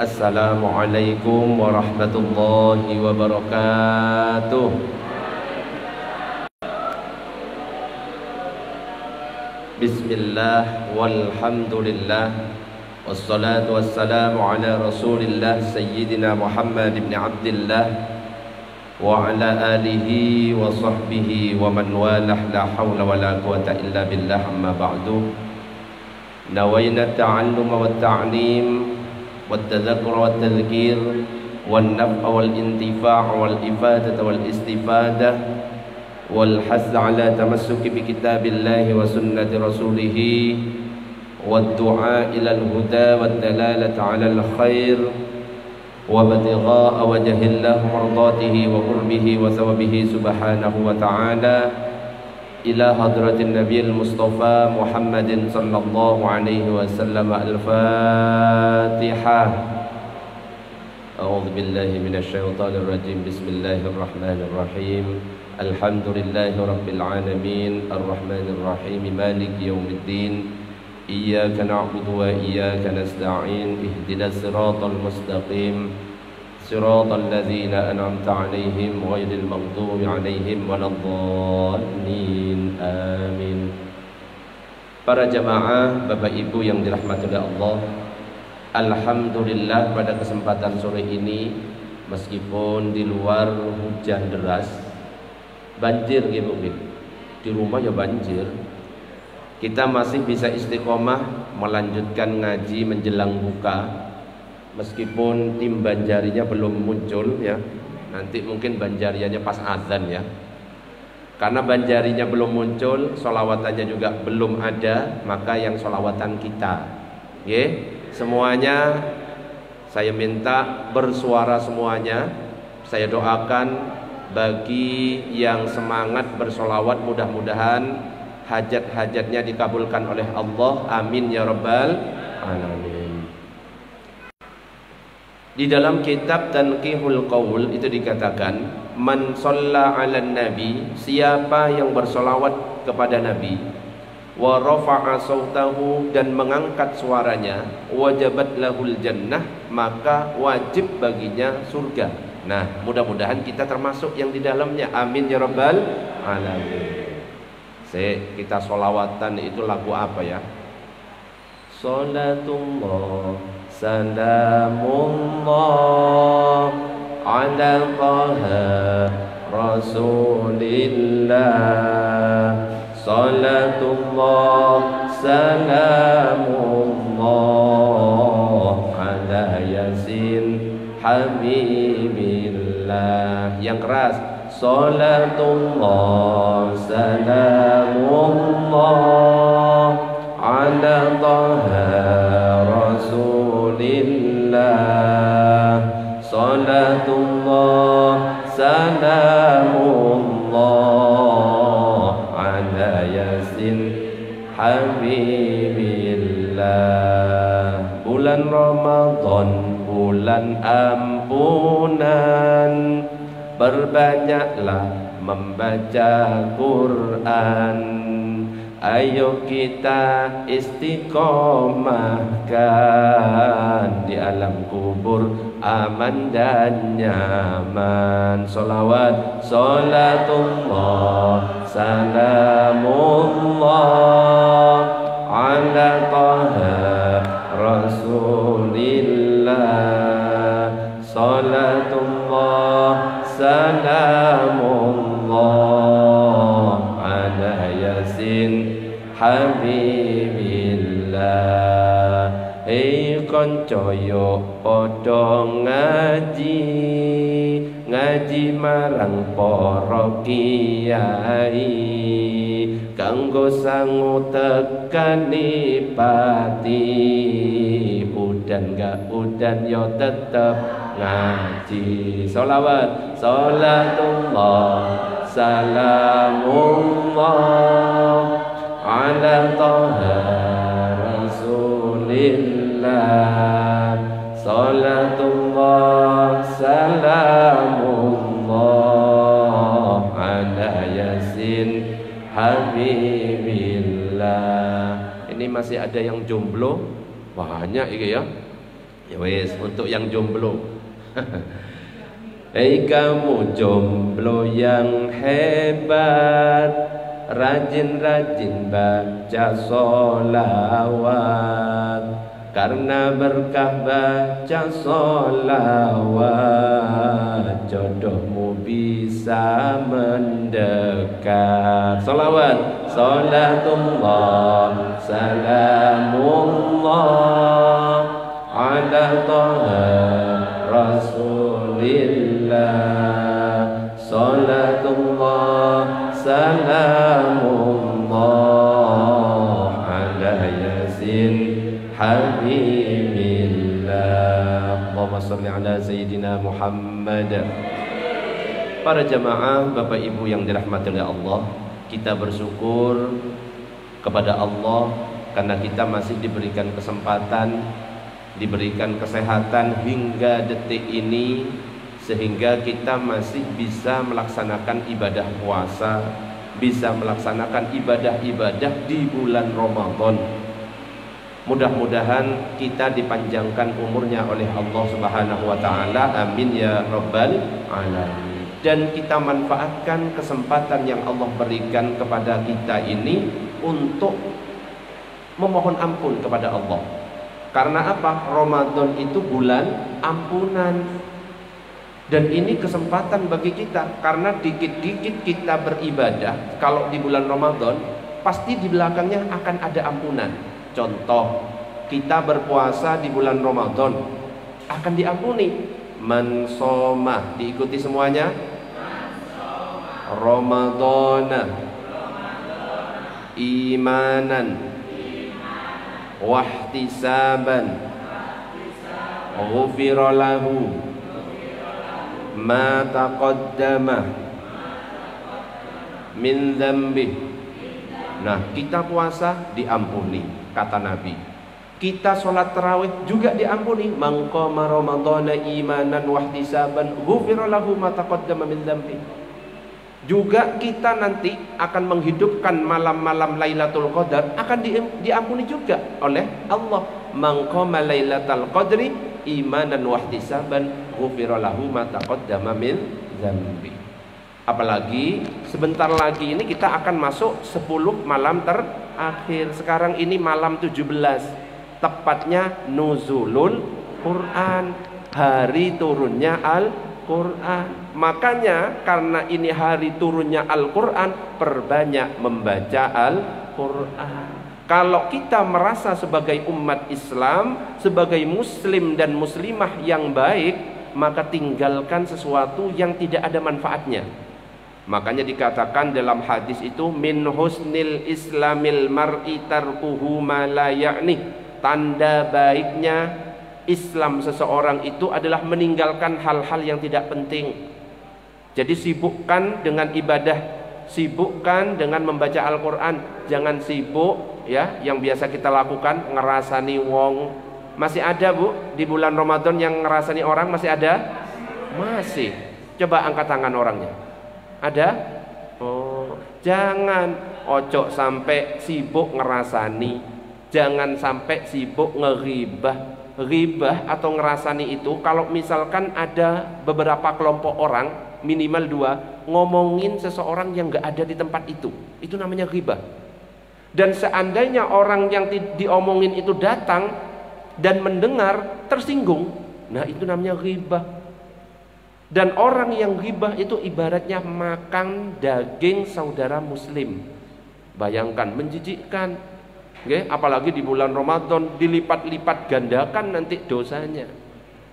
Assalamualaikum warahmatullahi wabarakatuh. Bismillah walhamdulillah wassalatu wassalamu ala rasulillah Sayyidina Muhammad ibn Abdillah wa ala alihi wa sahbihi wa man walah, la hawla wa la quwata illa billah, amma ba'du. Nawayna ta'alluma wa ta'lim والتذكر والتذكير والنفع والانتفاع والإفادة والاستفادة والحث على تمسك بكتاب الله وسنة رسوله والدعاء إلى الهدى والدلالة على الخير وابتغاء وجه الله مرضاته وقربه وثوابه سبحانه وتعالى إلى حضرة النبي المصطفى محمد صلى الله عليه وسلم. الفاتحة. أعوذ بالله من الشيطان الرجيم. بسم الله الرحمن الرحيم. الحمد لله رب العالمين الرحمن الرحيم مالك يوم الدين إياك نعبد وإياك نستعين اهدنا الصراط المستقيم صراط الذين أنعمت عليهم غير المغضوب عليهم ولا الضالين. Amin. Para jamaah, Bapak Ibu yang dirahmati oleh Allah, alhamdulillah pada kesempatan sore ini, meskipun di luar hujan deras, banjir gitu, di rumah ya banjir, kita masih bisa istiqomah melanjutkan ngaji menjelang buka. Meskipun tim Banjarinya belum muncul ya, nanti mungkin Banjarianya pas azan ya. Karena Banjarinya belum muncul, solawatannya juga belum ada, maka yang solawatan kita, semuanya saya minta bersuara semuanya. Saya doakan bagi yang semangat bersolawat, mudah-mudahan hajat-hajatnya dikabulkan oleh Allah. Amin ya rabbal alamin. Di dalam kitab Tanqihul Qaul itu dikatakan, man shalla 'alan nabi, siapa yang bersolawat kepada nabi, wa rafa'a sautahu, dan mengangkat suaranya, wajabat lahul jannah, maka wajib baginya surga. Nah, mudah-mudahan kita termasuk yang di dalamnya. Amin ya rabbal alamin. Kita solawatan itu lagu apa ya? Salatullah salamullah ala taha rasulillah. Salatullah salamullah ala yasin habibillah. Yang keras. Salatullah salamullah ala taha rasulillah. Salatullah salamullah ala yasin habibillah. Bulan Ramadan, bulan ampunan, berbanyaklah membaca Quran. Ayo kita istiqomahkan, di alam kubur aman dan nyaman. Salawat, salatullah salamullah ala taha rasulillah. Salatullah salamullah ala yasin habibillah. Hei konco yo padha ngaji, ngaji marang para kiai, kanggo sangu tekani pati. Udan gak udan yo tetep ngaji. Salawat, salatullah salamullah ala taha rasulillah. Salatullah salamullah ala yasin habibillah. Ini masih ada yang jomblo? Banyak ini ya. Ya wes, untuk yang jomblo. Hei kamu jomblo yang hebat, rajin-rajin baca sholawat, karena berkah baca sholawat jodohmu bisa mendekat. Sholawat, sholatullah, salamullah ala Taha Rasulillah. Salatullah salamullah ala Yasin Habibillah. Allahumma salli ala Sayyidina Muhammad. Para jamaah, Bapak Ibu yang dirahmati oleh Allah, kita bersyukur kepada Allah karena kita masih diberikan kesempatan, diberikan kesehatan hingga detik ini, sehingga kita masih bisa melaksanakan ibadah puasa, bisa melaksanakan ibadah-ibadah di bulan Ramadan. Mudah-mudahan kita dipanjangkan umurnya oleh Allah Subhanahu wa taala. Amin ya rabbal alamin. Dan kita manfaatkan kesempatan yang Allah berikan kepada kita ini untuk memohon ampun kepada Allah. Karena apa? Ramadan itu bulan ampunan. Dan ini kesempatan bagi kita, karena dikit-dikit kita beribadah. Kalau di bulan Ramadan, pasti di belakangnya akan ada ampunan. Contoh, kita berpuasa di bulan Ramadan akan diampuni. Man shoma, diikuti semuanya. Ramadana imanan wahtisaban ghufira lahu ma taqaddama min dzambih. Nah, kita puasa diampuni, kata Nabi. Kita sholat tarawih juga diampuni. Man qama ramadhana imanan wahtisaban ghufira lahu ma taqaddama min dzambih. Juga kita nanti akan menghidupkan malam-malam Lailatul Qadar, akan diampuni juga oleh Allah. Man qama Lailatul Qadri imanan wahtisaban ghufira lahu ma taqaddama min dzambi. Apalagi sebentar lagi ini kita akan masuk 10 malam terakhir. Sekarang ini malam 17, tepatnya nuzulul Quran, hari turunnya Al-Quran. Makanya karena ini hari turunnya Al-Quran, perbanyak membaca Al-Quran. Kalau kita merasa sebagai umat Islam, sebagai muslim dan muslimah yang baik, maka tinggalkan sesuatu yang tidak ada manfaatnya. Makanya dikatakan dalam hadis itu, min husnil islamil mar'i tarkuhu ma la ya'ni. Tanda baiknya Islam seseorang itu adalah meninggalkan hal-hal yang tidak penting. Jadi sibukkan dengan ibadah, sibukkan dengan membaca Al-Quran. Jangan sibuk ya, yang biasa kita lakukan ngerasani wong. Masih ada Bu di bulan Ramadan yang ngerasani orang? Masih ada? Masih. Coba angkat tangan orangnya. Ada? Oh, jangan. Ojo sampai sibuk ngerasani, jangan sampai sibuk ngeribah. Ribah atau ngerasani itu, kalau misalkan ada beberapa kelompok orang, minimal 2, ngomongin seseorang yang gak ada di tempat itu namanya ribah. Dan seandainya orang yang diomongin itu datang dan mendengar, tersinggung, nah itu namanya ribah. Dan orang yang ribah itu ibaratnya makan daging saudara muslim. Bayangkan, menjijikkan. Okay? Apalagi di bulan Ramadan, dilipat-lipat gandakan nanti dosanya.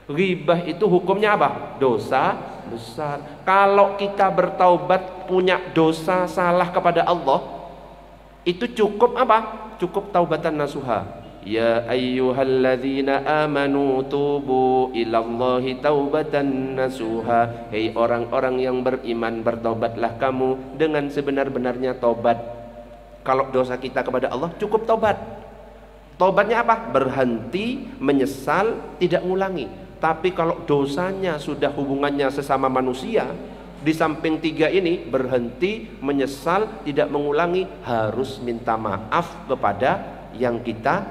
Ribah itu hukumnya apa? Dosa besar. Kalau kita bertaubat, punya dosa salah kepada Allah, itu cukup apa? Cukup taubatan nasuha. Ya ayyuhalladzina amanu tubu ilallahi taubatan nasuha. Hei orang-orang yang beriman, bertaubatlah kamu dengan sebenar-benarnya taubat. Kalau dosa kita kepada Allah, cukup taubat. Taubatnya apa? Berhenti, menyesal, tidak ngulangi. Tapi kalau dosanya sudah hubungannya sesama manusia, di samping 3 ini, berhenti, menyesal, tidak mengulangi, harus minta maaf kepada yang kita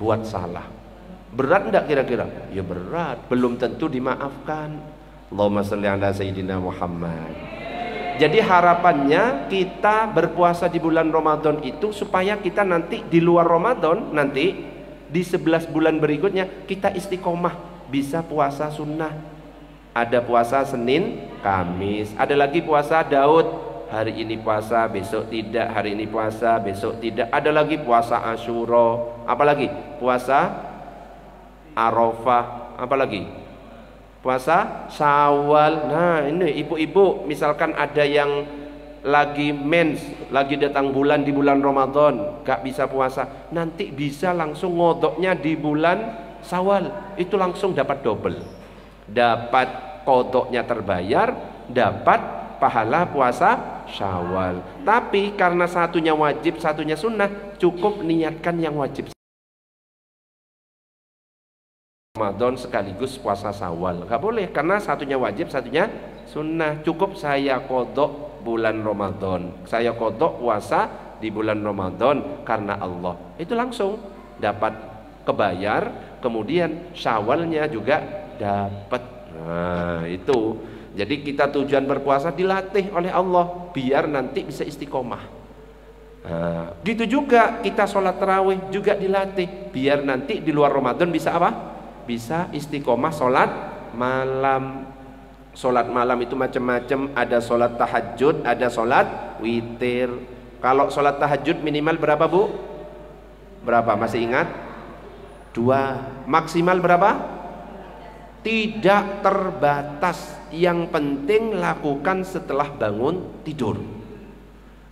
buat salah. Berat enggak kira-kira? Ya berat, belum tentu dimaafkan. Allahumma sholli ala sayyidina Muhammad. Jadi harapannya kita berpuasa di bulan Ramadan itu supaya kita nanti di luar Ramadan, nanti di 11 bulan berikutnya kita istiqomah, bisa puasa sunnah. Ada puasa Senin, Kamis, ada lagi puasa Daud. Hari ini puasa, besok tidak. Hari ini puasa, besok tidak. Ada lagi puasa Asyura. Apalagi? Puasa Arafah. Apalagi? Puasa Syawal. Nah ini ibu-ibu, misalkan ada yang lagi mens, lagi datang bulan di bulan Ramadan, gak bisa puasa, nanti bisa langsung ngodoknya di bulan Syawal. Itu langsung dapat double. Dapat kodoknya terbayar, dapat pahala puasa Syawal. Tapi karena satunya wajib, satunya sunnah, cukup niatkan yang wajib Ramadan sekaligus puasa Syawal. Gak boleh, karena satunya wajib, satunya sunnah. Cukup saya kodok bulan Ramadan, saya kodok puasa di bulan Ramadan karena Allah. Itu langsung dapat kebayar, kemudian Syawalnya juga dapat. Nah itu. Jadi kita tujuan berpuasa dilatih oleh Allah biar nanti bisa istiqomah. Nah, gitu juga kita sholat tarawih juga dilatih biar nanti di luar Ramadan bisa apa? Bisa istiqomah sholat malam. Sholat malam itu macam-macam, ada sholat tahajud, ada sholat witir. Kalau sholat tahajud minimal berapa bu? Berapa? Masih ingat? 2. Maksimal berapa? Tidak terbatas. Yang penting lakukan setelah bangun tidur.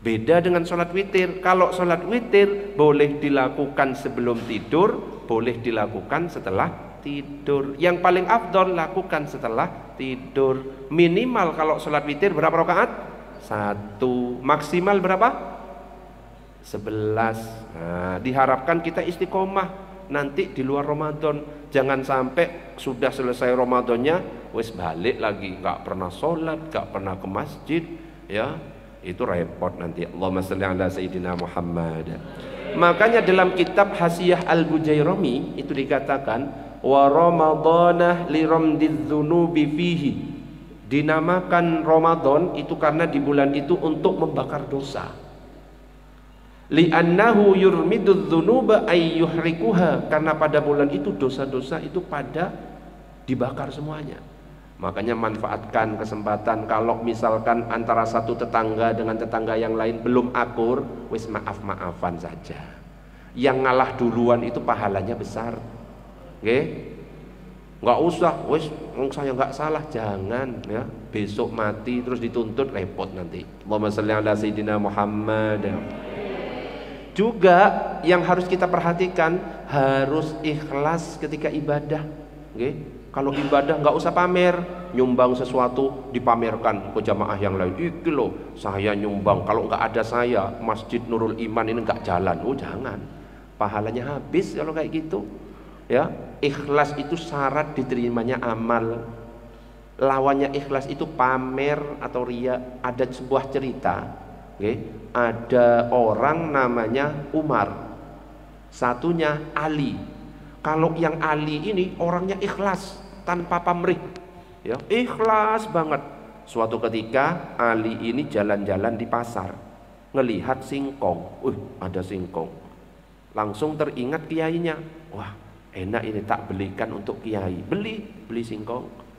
Beda dengan sholat witir. Kalau sholat witir boleh dilakukan sebelum tidur, boleh dilakukan setelah tidur. Yang paling afdol lakukan setelah tidur. Minimal kalau sholat witir berapa rakaat? 1. Maksimal berapa? 11. Nah, diharapkan kita istiqomah nanti di luar Ramadan. Jangan sampai sudah selesai Ramadannya wis balik lagi, nggak pernah sholat, nggak pernah ke masjid, ya itu repot nanti. Allahumma sholli ala sayyidina Muhammad. Makanya dalam kitab Hasiyah Al-Bujairami itu dikatakan wa ramadhanah li ramdiz dzunubi fihi. Dinamakan Ramadan itu karena di bulan itu untuk membakar dosa. Li'annahu yurmidudz dzunuba ay yuhrikuha, karena pada bulan itu dosa-dosa itu pada dibakar semuanya. Makanya manfaatkan kesempatan. Kalau misalkan antara satu tetangga dengan tetangga yang lain belum akur, wis maaf-maafan saja. Yang ngalah duluan itu pahalanya besar. Oke? Nggak usah, wis saya nggak salah, jangan ya. Besok mati terus dituntut, repot nanti. Allahumma sholli ala sayyidina Muhammad. Juga yang harus kita perhatikan, harus ikhlas ketika ibadah. Okay? Kalau ibadah nggak usah pamer, nyumbang sesuatu dipamerkan ke jamaah yang lain. Iki loh, saya nyumbang. Kalau nggak ada saya, Masjid Nurul Iman ini nggak jalan. Oh jangan, pahalanya habis kalau kayak gitu. Ya, ikhlas itu syarat diterimanya amal. Lawannya ikhlas itu pamer atau riya. Ada sebuah cerita. Okay? Ada orang namanya Umar, satunya Ali. Kalau yang Ali ini orangnya ikhlas tanpa pamrih, ya, ikhlas banget. Suatu ketika Ali ini jalan-jalan di pasar, ngelihat singkong, ada singkong, langsung teringat kiainya. Wah enak ini, tak belikan untuk kiai. Beli singkong.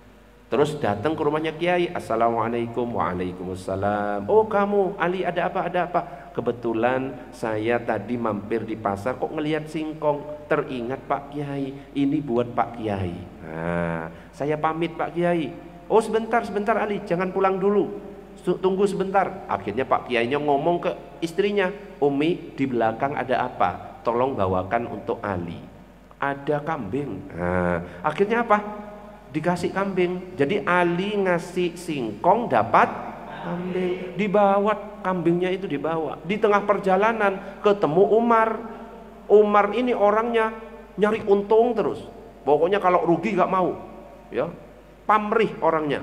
Terus datang ke rumahnya kiai. Assalamualaikum. Waalaikumsalam. Oh kamu Ali, ada apa? Ada apa? Kebetulan saya tadi mampir di pasar, kok ngelihat singkong, teringat Pak Kiai, ini buat Pak Kiai. Nah, saya pamit Pak Kiai. Oh sebentar Ali, jangan pulang dulu, tunggu sebentar. Akhirnya Pak Kiainya ngomong ke istrinya, Umi di belakang ada apa? Tolong bawakan untuk Ali. Ada kambing. Nah, akhirnya apa? Dikasih kambing. Jadi Ali ngasih singkong, dapat kambing. Dibawa kambingnya, itu dibawa. Di tengah perjalanan ketemu Umar. Umar ini orangnya nyari untung terus. Pokoknya kalau rugi gak mau, ya. Pamrih orangnya.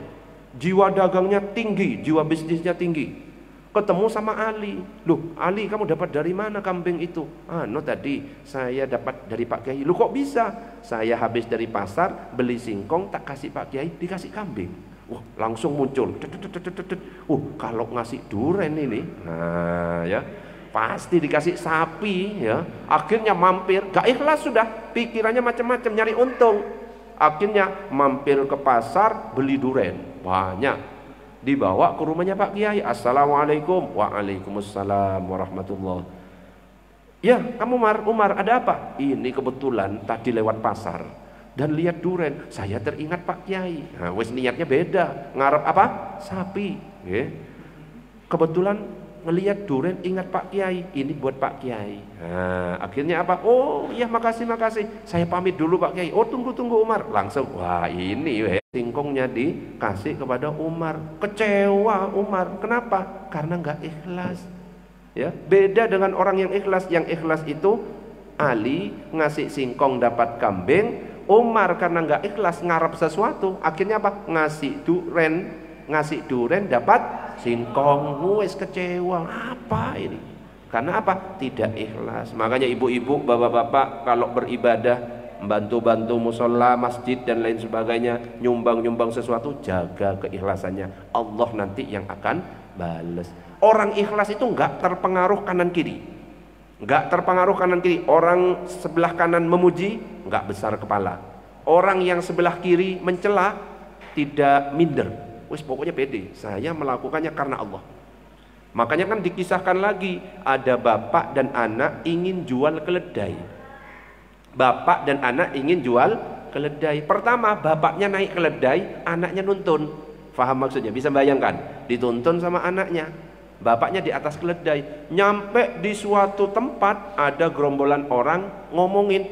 Jiwa dagangnya tinggi, jiwa bisnisnya tinggi. ketemu sama Ali. Loh, Ali kamu dapat dari mana kambing itu? No tadi saya dapat dari Pak Kiai. Loh kok bisa? Saya habis dari pasar beli singkong, tak kasih Pak Kiai, dikasih kambing. Wah, langsung muncul. Kalau ngasih duren ini, nah ya pasti dikasih sapi ya. Akhirnya mampir, gak ikhlas sudah, pikirannya macam-macam nyari untung. Akhirnya mampir ke pasar beli duren banyak. Dibawa ke rumahnya Pak Kiai. Assalamualaikum. Waalaikumsalam warahmatullah. Ya, kamu Umar, ada apa? Ini kebetulan tadi lewat pasar dan lihat duren. Saya teringat Pak Kiai. Nah, wes niatnya beda. Ngarep apa? Sapi. Kebetulan ngelihat duren ingat Pak Kiai. Ini buat Pak Kiai. Nah, akhirnya apa? Oh iya makasih. Saya pamit dulu Pak Kiai. Oh tunggu Umar. Langsung, wah ini singkongnya dikasih kepada Umar. Kecewa Umar. Kenapa? Karena nggak ikhlas. Ya, beda dengan orang yang ikhlas. Yang ikhlas itu Ali ngasih singkong dapat kambing. Umar karena nggak ikhlas ngarep sesuatu. Akhirnya apa? Ngasih duren dapat singkong. Wes kecewa. Apa ini? Karena apa? Tidak ikhlas. Makanya ibu-ibu, bapak-bapak kalau beribadah bantu-bantu musola, masjid dan lain sebagainya, nyumbang sesuatu, jaga keikhlasannya. Allah nanti yang akan balas. Orang ikhlas itu nggak terpengaruh kanan kiri. Orang sebelah kanan memuji, nggak besar kepala. Orang yang sebelah kiri mencela, tidak minder. Wis pokoknya pede. Saya melakukannya karena Allah. Makanya kan dikisahkan lagi, ada bapak dan anak ingin jual keledai. Bapak dan anak ingin jual keledai. Pertama bapaknya naik keledai, anaknya nuntun. Faham maksudnya? Bisa bayangkan, dituntun sama anaknya. Bapaknya di atas keledai. Nyampe di suatu tempat, ada gerombolan orang ngomongin,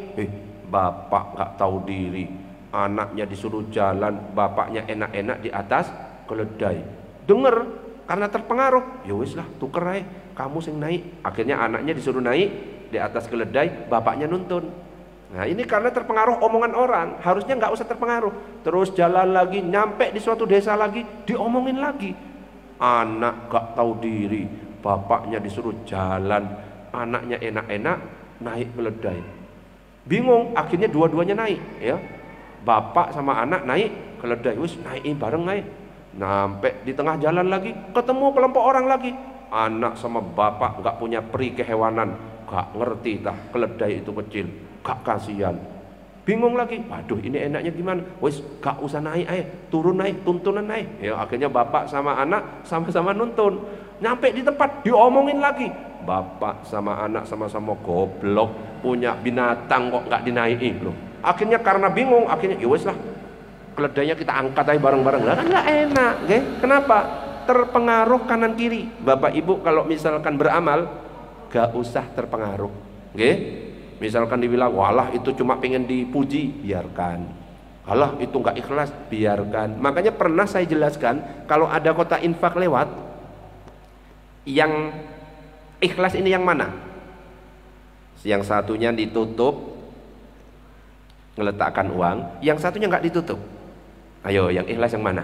bapak gak tahu diri, anaknya disuruh jalan, bapaknya enak-enak di atas keledai. Dengar, karena terpengaruh, ya wis lah tuker aja, kamu sing naik. Akhirnya anaknya disuruh naik di atas keledai, bapaknya nuntun. Nah ini karena terpengaruh omongan orang. Harusnya nggak usah terpengaruh. Terus jalan lagi, nyampe di suatu desa lagi, diomongin lagi. Anak gak tahu diri, bapaknya disuruh jalan, anaknya enak-enak naik keledai. Bingung, akhirnya dua-duanya naik ya. Bapak sama anak naik keledai, wis naik bareng naik. Sampai di tengah jalan lagi, ketemu kelompok orang lagi. Anak sama bapak gak punya peri kehewanan, gak ngerti dah keledai itu kecil. Gak kasihan, bingung lagi. Waduh ini enaknya gimana? Wes gak usah naik turun naik, tuntunan naik. Ya akhirnya bapak sama anak sama-sama nuntun. Nyampe di tempat diomongin lagi. Bapak sama anak sama-sama goblok, punya binatang kok gak dinaikin loh. Akhirnya karena bingung, akhirnya ya wes lah, keledainya kita angkat aja bareng-bareng. Lah kan gak enak, kenapa? Terpengaruh kanan kiri. Bapak ibu kalau misalkan beramal, gak usah terpengaruh, Misalkan dibilang, walah itu cuma pengen dipuji, biarkan. Alah itu nggak ikhlas, biarkan. Makanya pernah saya jelaskan, kalau ada kota infak lewat, yang ikhlas ini yang mana? Yang satunya ditutup, ngeletakkan uang, yang satunya nggak ditutup. Ayo, yang ikhlas yang mana?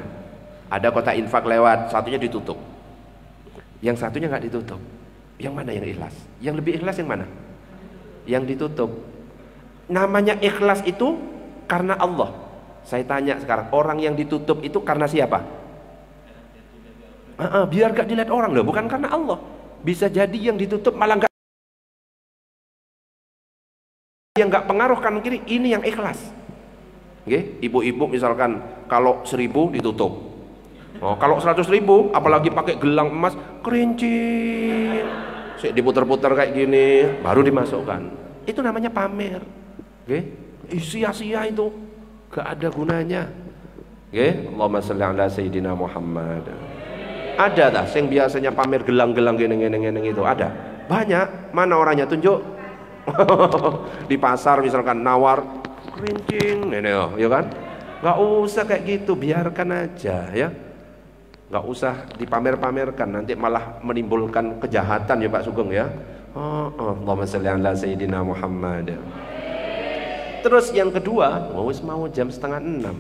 Ada kota infak lewat, satunya ditutup, yang satunya nggak ditutup. Yang mana yang ikhlas? Yang lebih ikhlas yang mana? Yang ditutup. Namanya ikhlas itu karena Allah. Saya tanya sekarang, orang yang ditutup itu karena siapa? Biar gak dilihat orang loh, bukan karena Allah. Bisa jadi yang ditutup malah gak, yang gak pengaruh kanan kiri, ini yang ikhlas. Ibu-ibu misalkan kalau 1.000 ditutup. Kalau 100.000 apalagi pakai gelang emas, kerincing. Diputer-puter kayak gini baru dimasukkan. Itu namanya pamer. Sia-sia itu, gak ada gunanya. Allahumma sholli ala sayyidina Muhammad. Ada dah yang biasanya pamer gelang-gelang gini itu, ada banyak. Mana orangnya, tunjuk. Di pasar misalkan nawar kerincing ini ya kan. Gak usah kayak gitu, biarkan aja ya. Gak usah dipamer-pamerkan, nanti malah menimbulkan kejahatan ya Pak Sugeng ya. Allahumma sholli ala sayyidina Muhammad. Terus yang kedua, mau jam 5:30.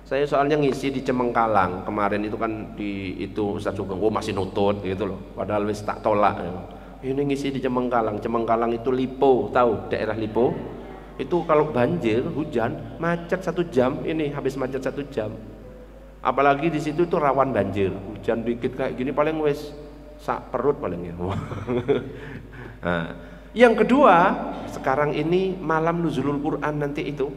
Saya soalnya ngisi di Cemengkalang kemarin itu kan itu Ustaz Sugeng, masih nutut gitu loh. Padahal wis tak tolak. Ini ngisi di Cemengkalang. Cemengkalang itu Lipo, tahu daerah Lipo? Itu kalau banjir, hujan, macet 1 jam. Ini habis macet 1 jam. Apalagi di situ itu rawan banjir. Hujan dikit kayak gini paling wis sak perut paling ya. Nah, yang kedua, sekarang ini malam nuzulul Quran nanti itu,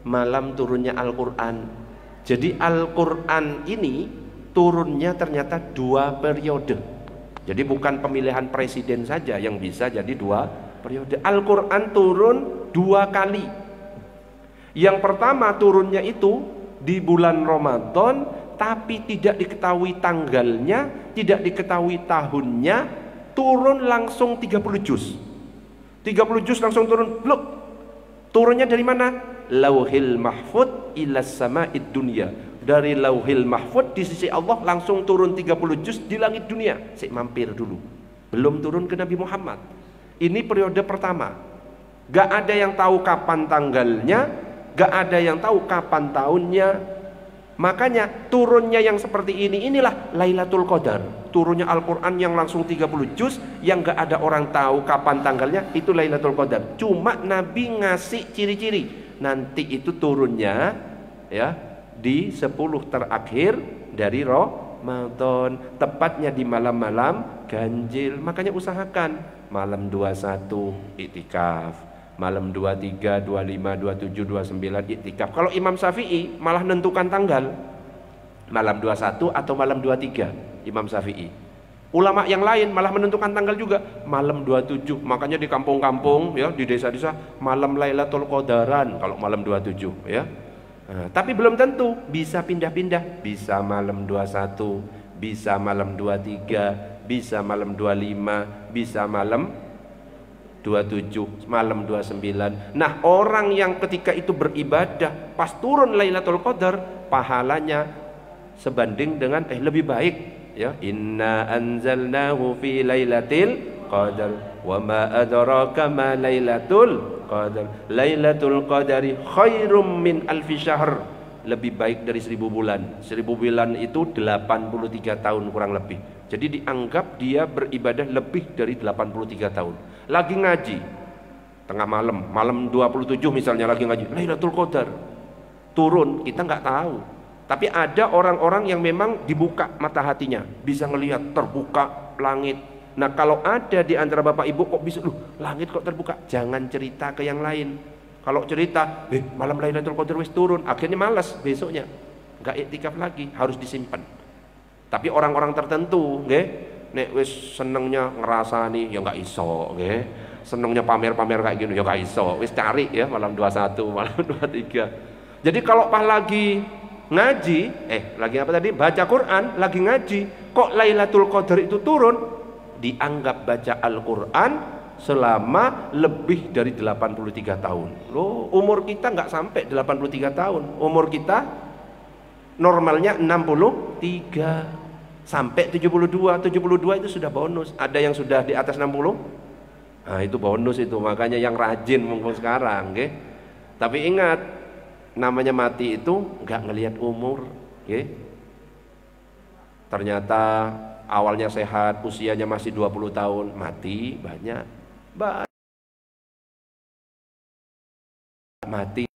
malam turunnya Al-Quran. Jadi Al-Quran ini turunnya ternyata 2 periode. Jadi bukan pemilihan presiden saja yang bisa jadi 2 periode. Al-Quran turun 2 kali. Yang pertama turunnya itu di bulan Ramadan, tapi tidak diketahui tanggalnya, tidak diketahui tahunnya, turun langsung 30 juz. 30 juz langsung turun, blok. Turunnya dari mana? Lauhil mahfud ilas sama'id dunya. Dari lauhil mahfud di sisi Allah langsung turun 30 juz di langit dunia. Saya mampir dulu. Belum turun ke Nabi Muhammad. Ini periode pertama. Gak ada yang tahu kapan tanggalnya, gak ada yang tahu kapan tahunnya. Makanya turunnya yang seperti inilah Lailatul Qadar. Turunnya Al-Quran yang langsung 30 juz, yang gak ada orang tahu kapan tanggalnya, itu Lailatul Qadar. Cuma Nabi ngasih ciri-ciri. Nanti itu turunnya ya di 10 terakhir dari Ramadan, tepatnya di malam-malam ganjil. Makanya usahakan malam 21 iktikaf, malam 23, 25, 27, 29 iktikaf. Kalau Imam Syafi'i malah nentukan tanggal malam 21 atau malam 23, Imam Syafi'i. Ulama yang lain malah menentukan tanggal juga malam 27. Makanya di kampung-kampung ya, di desa-desa malam Lailatul Qadaran kalau malam 27 ya. Nah, tapi belum tentu, bisa pindah-pindah, bisa malam 21, bisa malam 23, bisa malam 25, bisa malam 27, malam 29. Nah, orang yang ketika itu beribadah pas turun Lailatul Qadar, pahalanya sebanding dengan lebih baik ya. Inna anzalnahu fi lailatul qadar wa ma adraka ma lailatul qadar. Lailatul qadari khairum min alfi syahr. Lebih baik dari 1000 bulan. 1000 bulan itu 83 tahun kurang lebih. Jadi dianggap dia beribadah lebih dari 83 tahun. Lagi ngaji tengah malam, malam 27 misalnya lagi ngaji Lailatul Qadar. Turun, kita nggak tahu. Tapi ada orang-orang yang memang dibuka mata hatinya, bisa ngelihat terbuka langit. Nah, kalau ada di antara Bapak Ibu kok bisa, langit kok terbuka, jangan cerita ke yang lain. Kalau cerita, malam Lailatul Qadar wis turun, akhirnya malas besoknya, nggak iktikaf lagi, harus disimpan. Tapi orang-orang tertentu, nek wis senengnya ngerasani, ya nggak iso, senengnya pamer-pamer kayak gini, ya nggak iso, wis cari ya malam 21, malam 23. Jadi kalau pas lagi ngaji, lagi apa tadi? Baca Quran, lagi ngaji, kok Lailatul Qadar itu turun, dianggap baca Al-Quran selama lebih dari 83 tahun. Loh, umur kita nggak sampai 83 tahun. Umur kita normalnya 63 sampai 72. 72 itu sudah bonus. Ada yang sudah di atas 60? Nah, itu bonus itu. Makanya yang rajin mumpung sekarang, Tapi ingat, namanya mati itu nggak ngelihat umur, Ternyata awalnya sehat, usianya masih 20 tahun, mati banyak. Mati.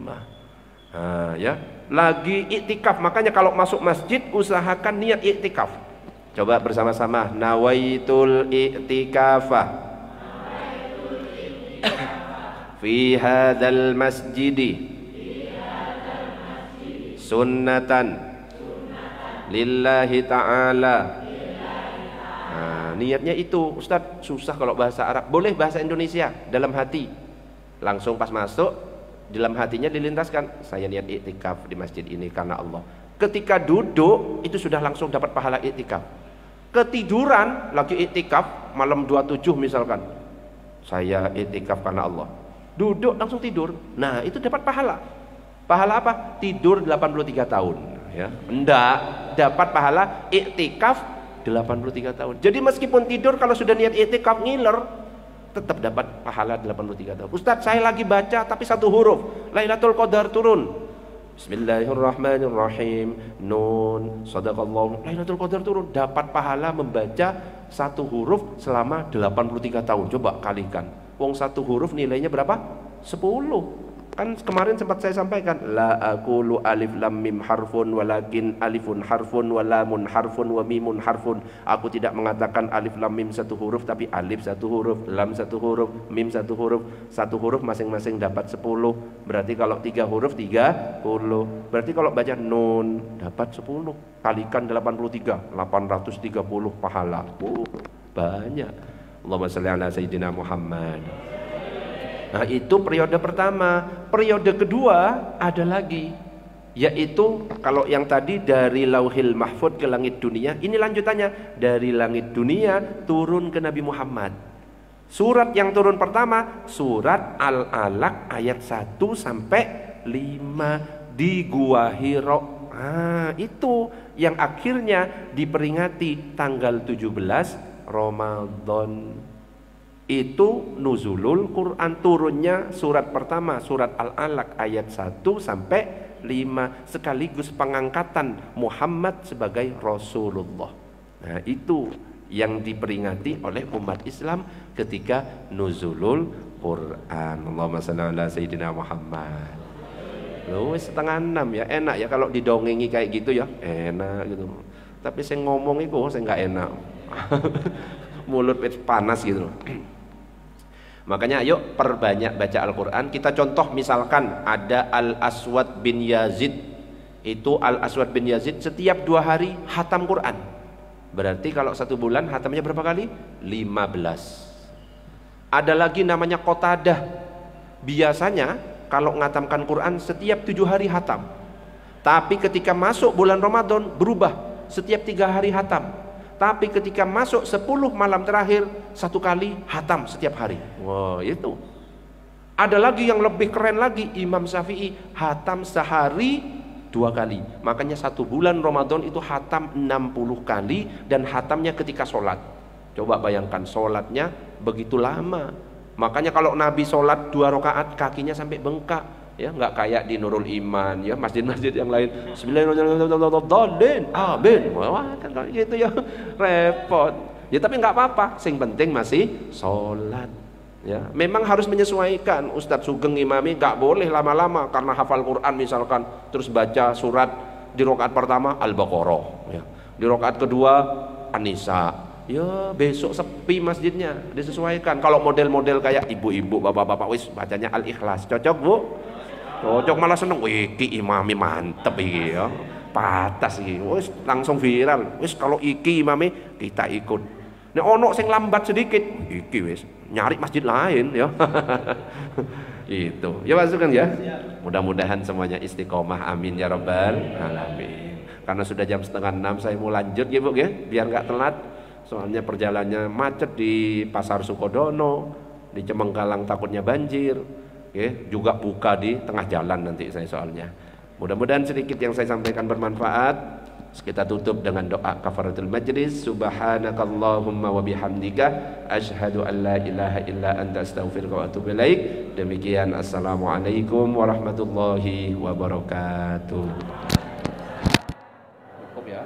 Nah, ya, lagi iktikaf. Makanya kalau masuk masjid usahakan niat iktikaf. Coba bersama-sama, nawaitul iktikafah fi hadzal masjidi sunnatan lillahi ta'ala. Nah, niatnya itu, Ustadz, susah kalau bahasa Arab. Boleh bahasa Indonesia, dalam hati. Langsung pas masuk, dalam hatinya dilintaskan, saya niat iktikaf di masjid ini karena Allah. Ketika duduk, itu sudah langsung dapat pahala iktikaf. Ketiduran, lagi iktikaf, malam 27 misalkan, saya iktikaf karena Allah. Duduk langsung tidur. Nah, itu dapat pahala. Pahala apa? Tidur 83 tahun, ya. Enggak, dapat pahala iktikaf 83 tahun. Jadi meskipun tidur, kalau sudah niat iktikaf ngiler, tetap dapat pahala 83 tahun. Ustadz, saya lagi baca tapi satu huruf, Lailatul Qadar turun. Bismillahirrahmanirrahim. Nun, sadaqallah. Lailatul Qadar turun, dapat pahala membaca satu huruf selama 83 tahun. Coba kalikan. Wong satu huruf nilainya berapa? 10. Kan kemarin sempat saya sampaikan, la aqulu alif lam mim harfun walakin alifun harfun wa lamun harfun wa mimun harfun. Aku tidak mengatakan alif lam mim satu huruf, tapi alif satu huruf, lam satu huruf, mim satu huruf. Satu huruf masing-masing dapat 10. Berarti kalau 3 huruf 30. Berarti kalau baca nun dapat 10. Kalikan 83, 830 pahala. Banyak. Allahumma shalli ala sayyidina Muhammad. Nah, itu periode pertama. Periode kedua ada lagi, yaitu kalau yang tadi dari Lauhil Mahfud ke langit dunia, ini lanjutannya dari langit dunia turun ke Nabi Muhammad. Surat yang turun pertama surat Al-Alaq ayat 1 sampai 5 di Gua Hiro. Itu yang akhirnya diperingati tanggal 17 Ramadan. Itu nuzulul Quran, turunnya surat pertama surat Al-Alaq ayat 1 sampai 5, sekaligus pengangkatan Muhammad sebagai Rasulullah. Nah, itu yang diperingati oleh umat Islam ketika nuzulul Quran. Allahumma shalli ala sayyidina Muhammad. Loh, 5:30 ya, enak ya kalau didongengi kayak gitu ya, enak gitu. Tapi saya ngomong itu saya nggak enak. Mulut panas gitu loh. Makanya ayo perbanyak baca Al-Quran. Kita contoh misalkan ada Al-Aswad bin Yazid. Itu Al-Aswad bin Yazid setiap 2 hari hatam Quran. Berarti kalau 1 bulan hatamnya berapa kali? 15. Ada lagi namanya Qatadah. Biasanya kalau ngatamkan Quran setiap 7 hari hatam. Tapi ketika masuk bulan Ramadan berubah, setiap 3 hari hatam. Tapi ketika masuk 10 malam terakhir 1 kali hatam setiap hari. Wah, itu. Ada lagi yang lebih keren lagi, Imam Syafi'i hatam sehari 2 kali. Makanya 1 bulan Ramadan itu hatam 60 kali, dan hatamnya ketika sholat. Coba bayangkan sholatnya begitu lama. Makanya kalau Nabi sholat 2 rakaat kakinya sampai bengkak. Ya, nggak kayak di Nurul Iman ya, masjid-masjid yang lain Bismillahirrahmanirrahim, amin. Wah, kan gitu ya, repot ya. Tapi nggak apa-apa, sing penting masih sholat ya. Memang harus menyesuaikan. Ustadz Sugeng imami nggak boleh lama-lama karena hafal Quran misalkan, terus baca surat di rakaat pertama Al-Baqarah ya, di rakaat kedua An-Nisa ya, besok sepi masjidnya, disesuaikan. Kalau model-model kayak ibu-ibu, bapak-bapak, wis bacanya Al-Ikhlas, cocok bu? Cocok, malah seneng. Wih, iki imami mantep iki ya. Patas iki. Wis langsung viral. Wis kalau iki imami kita ikut. Nek ono sing lambat sedikit, iki wis nyari masjid lain ya. Itu. Ya masukkan ya. Mudah-mudahan semuanya istiqomah, amin ya rabbal alamin. Karena sudah jam 5:30 saya mau lanjut ya Bu ya, biar nggak telat. Soalnya perjalanannya macet di Pasar Sukodono, di Cemenggalang takutnya banjir. Juga buka di tengah jalan nanti saya soalnya. Mudah-mudahan sedikit yang saya sampaikan bermanfaat. Kita tutup dengan doa kafaratul majlis. Subhanakallahumma wa bihamdika asyhadu an la ilaha illa anta astaghfiruka wa atubu ilaik. Demikian, assalamualaikum warahmatullahi wabarakatuh. Cukup ya.